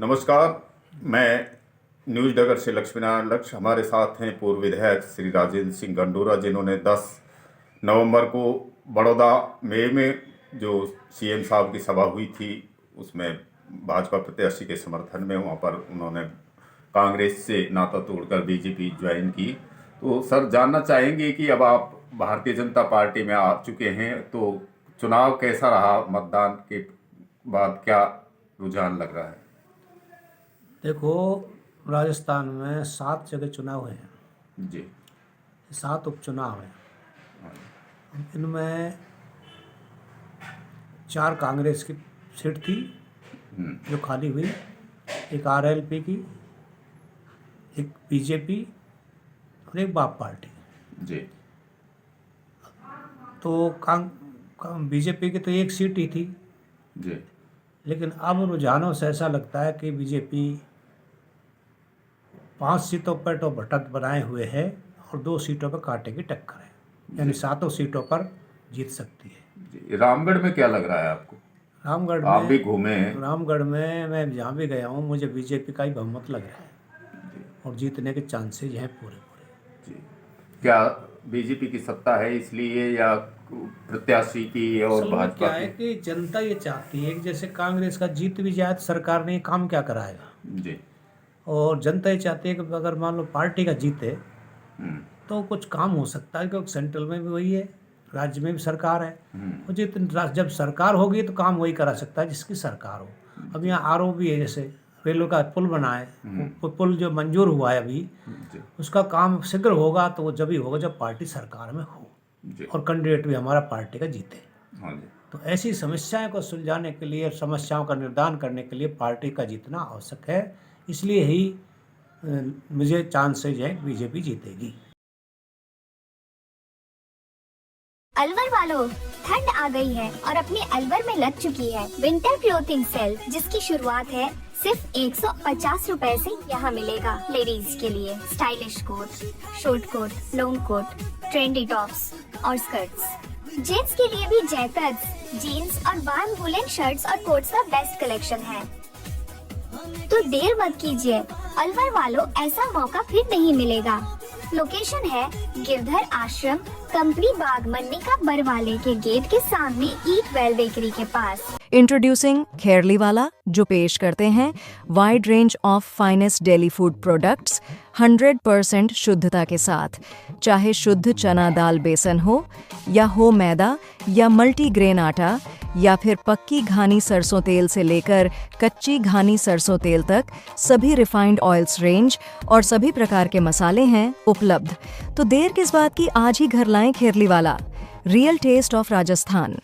नमस्कार। मैं न्यूज़ डगर से लक्ष्मीनारायण लक्ष्य। हमारे साथ हैं पूर्व विधायक श्री राजेंद्र सिंह गंडोरा, जिन्होंने 10 नवंबर को बड़ौदा में जो सीएम साहब की सभा हुई थी उसमें भाजपा प्रत्याशी के समर्थन में वहां पर उन्होंने कांग्रेस से नाता तोड़कर बीजेपी ज्वाइन की। तो सर, जानना चाहेंगे कि अब आप भारतीय जनता पार्टी में आ चुके हैं, तो चुनाव कैसा रहा? मतदान के बाद क्या रुझान लग रहा है? देखो, राजस्थान में 7 जगह चुनाव हुए हैं। जी। 7 उपचुनाव हैं। इनमें 4 कांग्रेस की सीट थी जो खाली हुई, एक आरएलपी की, एक बीजेपी और एक बाप पार्टी। जी। तो बीजेपी की तो एक सीट ही थी। जी। लेकिन अब रुझानों से ऐसा लगता है कि बीजेपी 5 सीटों पर तो बढ़त बनाए हुए है और 2 सीटों पर कांटे की टक्कर है, यानी 7 सीटों पर जीत सकती है। जी। रामगढ़ में क्या लग रहा है आपको? रामगढ़ आप में भी घूमे हैं। रामगढ़ में मैं जहाँ भी गया हूँ, मुझे बीजेपी का ही बहुमत लग रहा है और जीतने के चांसेज हैं पूरे। जी। क्या बीजेपी की सत्ता है इसलिए, या प्रत्याशी की और भाजपा क्या है की? कि जनता ये चाहती है कि जैसे कांग्रेस का जीत भी जाए तो सरकार ने ये काम क्या कराएगा, जी। और जनता ये चाहती है कि अगर मान लो पार्टी का जीते तो कुछ काम हो सकता है, क्योंकि सेंट्रल में भी वही है, राज्य में भी सरकार है। और जब सरकार होगी तो काम वही करा सकता है जिसकी सरकार हो। अब यहाँ आरओ भी है, जैसे रेलवे का पुल बना है, वो पुल जो मंजूर हुआ है अभी, उसका काम शीघ्र होगा तो वो जब ही होगा जब पार्टी सरकार में हो और कैंडिडेट भी हमारा पार्टी का जीते। तो ऐसी समस्याओं को सुलझाने के लिए, समस्याओं का निदान करने के लिए पार्टी का जीतना आवश्यक है। इसलिए ही मुझे चांसेज है बीजेपी जीतेगी। अलवर वालों, ठंड आ गई है और अपने अलवर में लग चुकी है विंटर क्लोथिंग सेल, जिसकी शुरुआत है सिर्फ 150 रुपए से। यहाँ मिलेगा लेडीज के लिए stylish coat, short coat, long coat, trendy tops और स्कर्ट्स। जेंट्स के लिए भी जैकेट्स, जीन्स और वार्म वुलन शर्ट्स और कोट्स का बेस्ट कलेक्शन है। तो देर मत कीजिए अलवर वालों, ऐसा मौका फिर नहीं मिलेगा। लोकेशन है गिरधर आश्रम, कंपनी बाग, मन्निका बरवाले के गेट के सामने, ईट वेल बेकरी के पास। इंट्रोड्यूसिंग खेरलीवाला, जो पेश करते हैं wide range of finest daily food products 100% शुद्धता के साथ। चाहे शुद्ध चना दाल बेसन हो, या हो मैदा या मल्टीग्रेन आटा, या फिर पक्की घानी सरसों तेल से लेकर कच्ची घानी सरसों तेल तक, सभी रिफाइंड ऑयल्स रेंज और सभी प्रकार के मसाले हैं उपलब्ध। तो देर किस बात की, आज ही घर लाएं Kherliwala. Real taste of Rajasthan.